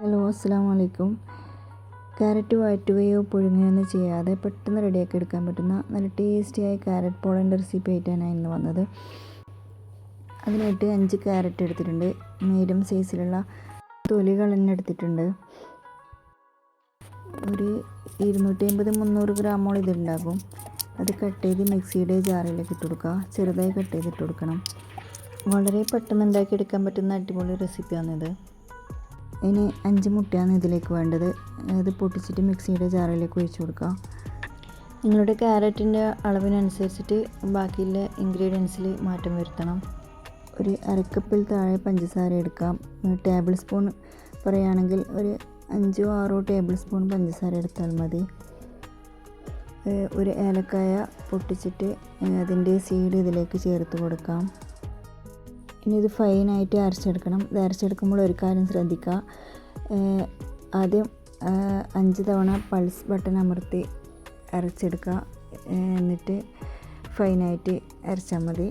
Hello, അസ്സലാമു അലൈക്കും. Carrot വഴറ്റുകയോ പുഴുങ്ങുകയോ ചെയ്യാതെ പെട്ടെന്ന് റെഡിയാക്കി എടുക്കാൻ പറ്റുന്ന നല്ല ടേസ്റ്റിയായ ക്യാരറ്റ് പോളൻ്റെ റെസിപ്പി ആയിട്ടാണ് ഞാൻ ഇന്ന് വന്നത്. അതിനായിട്ട് 5 ക്യാരറ്റ് എടുത്തിട്ടുണ്ട്. മീഡിയം സൈസിലുള്ള തൊലി കളഞ്ഞെടുത്തിട്ടുണ്ട്. ഒരു 250-300 ഗ്രാമോളം ഇതുണ്ടാകും. അത് കട്ട് ചെയ്ത് മിക്സിയുടെ ജാറിലേക്ക് ഇട്ട് കൊടുക്കുക. ചെറുതായി കട്ട് ചെയ്തിട്ട് കൊടുക്കണം. വളരെ പെട്ടെന്ന് ഉണ്ടാക്കിയെടുക്കാൻ പറ്റുന്ന അടിപൊളി റെസിപ്പിയാണിത്. ഇനി 5 മുട്ടയാണ് ഇതിലേക്ക് വേണ്ടത്. ഇത് പൊട്ടിച്ചിട്ട് മിക്സിയുടെ ജാറിലേക്ക് ഒഴിച്ച് കൊടുക്കുക. നിങ്ങളുടെ ക്യാരറ്റിൻ്റെ അളവിനനുസരിച്ചിട്ട് ബാക്കിയുള്ള ഇൻഗ്രീഡിയൻസിൽ മാറ്റം വരുത്തണം. ഒരു അരക്കപ്പിൽ താഴെ പഞ്ചസാര എടുക്കാം. ടേബിൾ സ്പൂൺ പറയുകയാണെങ്കിൽ ഒരു 5-6 ടേബിൾ സ്പൂൺ പഞ്ചസാര എടുത്താൽ മതി. ഒരു ഏലക്കായ പൊട്ടിച്ചിട്ട് അതിൻ്റെ സീഡ് ഇതിലേക്ക് ചേർത്ത് കൊടുക്കാം. ഇനി ഇത് ഫൈനായിട്ട് അരച്ചെടുക്കണം. ഇത് അരച്ചെടുക്കുമ്പോൾ ഒരു കാര്യം ശ്രദ്ധിക്കുക. ആദ്യം 5 തവണ പൾസ് ബട്ടൺ അമർത്തി അരച്ചെടുക്കുക. എന്നിട്ട് ഫൈനായിട്ട് അരച്ചാൽ മതി.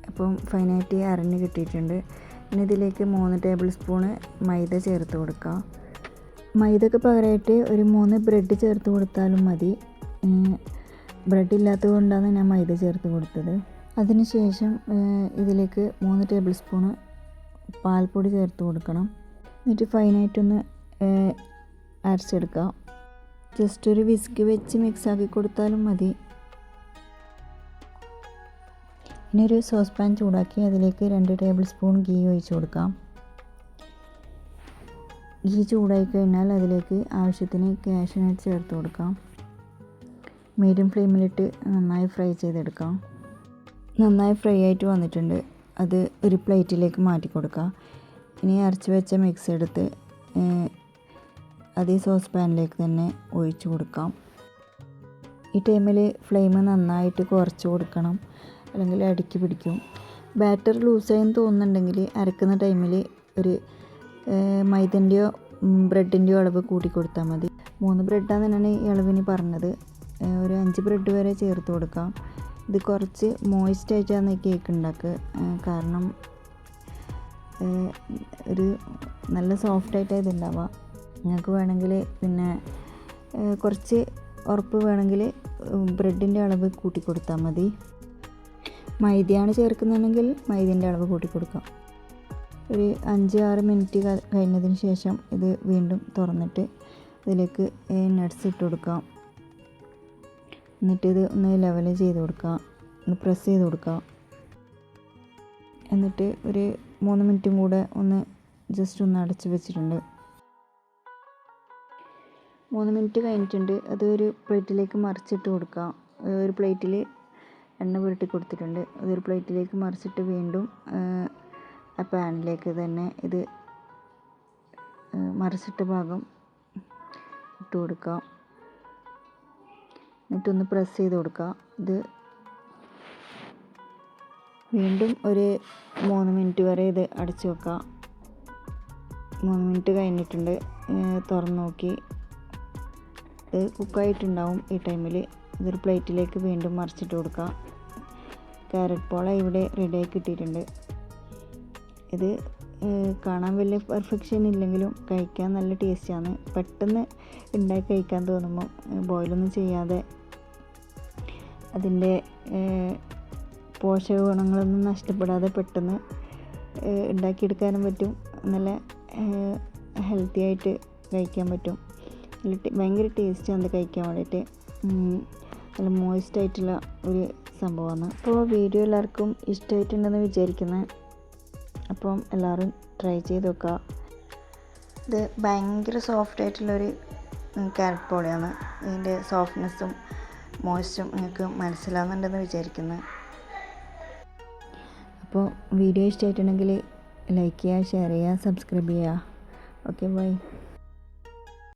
അപ്പം ഫൈനായിട്ട് അരഞ്ഞ് കിട്ടിയിട്ടുണ്ട്. ഇനി ഇതിലേക്ക് 3 ടേബിൾ സ്പൂണ് മൈദ ചേർത്ത് കൊടുക്കുക. മൈദക്ക് പകരമായിട്ട് ഒരു 3 ബ്രെഡ് ചേർത്ത് കൊടുത്താലും മതി. ബ്രെഡ് ഇല്ലാത്തത് കൊണ്ടാണ് ഞാൻ മൈദ ചേർത്ത് കൊടുത്തത്. അതിനുശേഷം ഇതിലേക്ക് 3 ടേബിൾ സ്പൂണ് പാൽപ്പൊടി ചേർത്ത് കൊടുക്കണം. എന്നിട്ട് ഫൈനായിട്ടൊന്ന് അരച്ചെടുക്കുക. ജസ്റ്റ് ഒരു വിസ്ക് വെച്ച് മിക്സാക്കി കൊടുത്താലും മതി. ഇനി ഒരു സോസ് പാൻ ചൂടാക്കി അതിലേക്ക് 2 ടേബിൾ സ്പൂൺ ഗീ ഒഴിച്ച് കൊടുക്കാം. ഗീ ചൂടായി കഴിഞ്ഞാൽ അതിലേക്ക് ആവശ്യത്തിന് കാഷ്യൂനട്ട് ചേർത്ത് കൊടുക്കാം. മീഡിയം ഫ്ലെയിമിലിട്ട് നന്നായി ഫ്രൈ ചെയ്തെടുക്കാം. നന്നായി ഫ്രൈ ആയിട്ട് വന്നിട്ടുണ്ട്. അത് ഒരു പ്ലേറ്റിലേക്ക് മാറ്റി കൊടുക്കുക. ഇനി അരച്ച് വെച്ച മിക്സ് എടുത്ത് അതേ സോസ് പാനിലേക്ക് തന്നെ ഒഴിച്ച് കൊടുക്കാം. ഈ ടൈമിൽ ഫ്ലെയിം നന്നായിട്ട് കുറച്ച് കൊടുക്കണം, അല്ലെങ്കിൽ അടുക്കി പിടിക്കും. ബാറ്റർ ലൂസായെന്ന് തോന്നുന്നുണ്ടെങ്കിൽ അരക്കുന്ന ടൈമിൽ ഒരു മൈദൻ്റെയോ ബ്രെഡിൻ്റെയോ അളവ് കൂട്ടി കൊടുത്താൽ മതി. 3 ബ്രെഡാണ് ഞാൻ ഈ അളവിന് പറഞ്ഞത്. ഒരു 5 ബ്രെഡ് വരെ ചേർത്ത് കൊടുക്കാം. ഇത് കുറച്ച് മോയിസ്റ്റായിട്ടാണ് ഈ കേക്ക് ഉണ്ടാക്കുക. കാരണം ഒരു നല്ല സോഫ്റ്റായിട്ടാണ് ഇതുണ്ടാവുക. നിങ്ങൾക്ക് വേണമെങ്കിൽ പിന്നെ കുറച്ച് ഉറപ്പ് വേണമെങ്കിൽ ബ്രെഡിൻ്റെ അളവ് കൂട്ടി കൊടുത്താൽ മതി. മൈദയാണ് ചേർക്കുന്നതെങ്കിൽ മൈദൻ്റെ അളവ് കൂട്ടി കൊടുക്കാം. ഒരു 5-6 മിനിറ്റ് കഴിഞ്ഞതിന് ശേഷം ഇത് വീണ്ടും തുറന്നിട്ട് ഇതിലേക്ക് നട്ട്സ് ഇട്ട് കൊടുക്കാം. എന്നിട്ട് ഇത് ഒന്ന് ലെവൽ ചെയ്ത് കൊടുക്കുക, ഒന്ന് പ്രസ് ചെയ്ത് കൊടുക്കുക. എന്നിട്ട് ഒരു 3 മിനിറ്റും കൂടെ ഒന്ന് ജസ്റ്റ് ഒന്ന് അടച്ച് വെച്ചിട്ടുണ്ട്. 3 മിനിറ്റ് കഴിഞ്ഞിട്ടുണ്ട്. അത് ഒരു പ്ലേറ്റിലേക്ക് മറിച്ചിട്ട് കൊടുക്കുക. ഒരു പ്ലേറ്റിൽ എണ്ണ പുരട്ടി കൊടുത്തിട്ടുണ്ട്. അതൊരു പ്ലേറ്റിലേക്ക് മറിച്ചിട്ട് വീണ്ടും ആ പാനിലേക്ക് തന്നെ ഇത് മറിച്ചിട്ട ഭാഗം ഇട്ട് കൊടുക്കുക. എന്നിട്ടൊന്ന് പ്രസ് ചെയ്ത് കൊടുക്കുക. ഇത് വീണ്ടും ഒരു 3 മിനിറ്റ് വരെ ഇത് അടച്ച് വെക്കുക. 3 മിനിറ്റ് കഴിഞ്ഞിട്ടുണ്ട്. തുറന്ന് നോക്കി ഇത് കുക്കായിട്ടുണ്ടാവും. ഈ ടൈമിൽ ഇതൊരു പ്ലേറ്റിലേക്ക് വീണ്ടും മറിച്ചിട്ട് കൊടുക്കുക. ക്യാരറ്റ് പോള ഇവിടെ റെഡിയായി കിട്ടിയിട്ടുണ്ട്. ഇത് കാണാൻ വലിയ പെർഫെക്ഷൻ ഇല്ലെങ്കിലും കഴിക്കാൻ നല്ല ടേസ്റ്റാണ്. പെട്ടെന്ന് ഉണ്ടാക്കി കഴിക്കാൻ തോന്നുമ്പോൾ ബോയിലൊന്നും ചെയ്യാതെ അതിൻ്റെ പോഷക ഗുണങ്ങളൊന്നും നഷ്ടപ്പെടാതെ പെട്ടെന്ന് ഉണ്ടാക്കിയെടുക്കാനും പറ്റും. നല്ല ഹെൽത്തി ആയിട്ട് കഴിക്കാൻ പറ്റും. ഭയങ്കര ടേസ്റ്റാണ് കഴിക്കാൻ വേണ്ടിയിട്ട്. നല്ല മോയിസ്റ്റായിട്ടുള്ള ഒരു സംഭവമാണ്. അപ്പോൾ വീഡിയോ എല്ലാവർക്കും ഇഷ്ടമായിട്ടുണ്ടെന്ന് വിചാരിക്കുന്നത്. അപ്പം എല്ലാവരും ട്രൈ ചെയ്ത് നോക്കുക. ഇത് ഭയങ്കര സോഫ്റ്റായിട്ടുള്ളൊരു ക്യാരറ്റ് പോളയാണ്. ഇതിൻ്റെ സോഫ്റ്റ്നെസ്സും മോയ്സ്റ്റും നിങ്ങൾക്ക് മനസ്സിലാവുന്നുണ്ടെന്ന് വിചാരിക്കുന്നു. അപ്പോൾ വീഡിയോ ഇഷ്ടമായിട്ടുണ്ടെങ്കിൽ ലൈക്ക് ചെയ്യുക, ഷെയർ ചെയ്യുക, സബ്സ്ക്രൈബ് ചെയ്യുക. Okay, by.